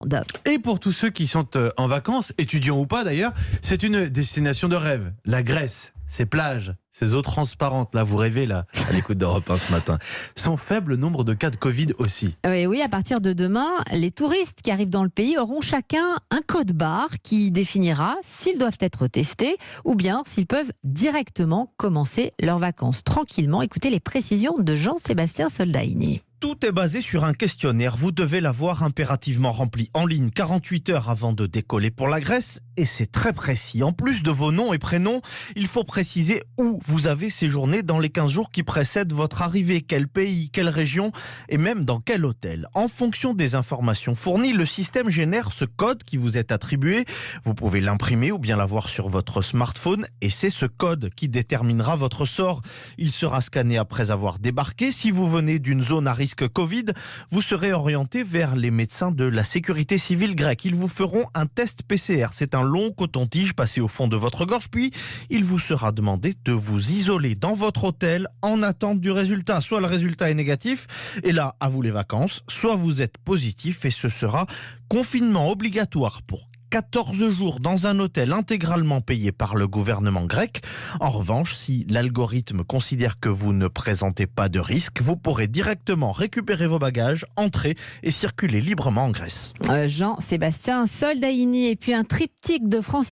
monde. Et pour tous ceux qui sont en vacances, étudiants ou pas d'ailleurs, c'est une destination de rêve. La Grèce, ses plages, ces eaux transparentes, là, vous rêvez là, à l'écoute d'Europe 1 ce matin. Son faible nombre de cas de Covid aussi. Oui, à partir de demain, les touristes qui arrivent dans le pays auront chacun un code barre qui définira s'ils doivent être testés ou bien s'ils peuvent directement commencer leurs vacances tranquillement. Écoutez les précisions de Jean-Sébastien Soldaini. Tout est basé sur un questionnaire. Vous devez l'avoir impérativement rempli en ligne 48 heures avant de décoller pour la Grèce. Et c'est très précis. En plus de vos noms et prénoms, il faut préciser où vous avez séjourné dans les 15 jours qui précèdent votre arrivée, quel pays, quelle région et même dans quel hôtel. En fonction des informations fournies, le système génère ce code qui vous est attribué. Vous pouvez l'imprimer ou bien l'avoir sur votre smartphone et c'est ce code qui déterminera votre sort. Il sera scanné après avoir débarqué. Si vous venez d'une zone à risque Covid, vous serez orienté vers les médecins de la sécurité civile grecque. Ils vous feront un test PCR. C'est un long coton-tige passé au fond de votre gorge, puis il vous sera demandé de vous isoler dans votre hôtel en attente du résultat. Soit le résultat est négatif, et là, à vous les vacances, soit vous êtes positif et ce sera confinement obligatoire pour 14 jours dans un hôtel intégralement payé par le gouvernement grec. En revanche, si l'algorithme considère que vous ne présentez pas de risque, vous pourrez directement récupérer vos bagages, entrer et circuler librement en Grèce. Jean-Sébastien Soldaini et puis un triptyque de France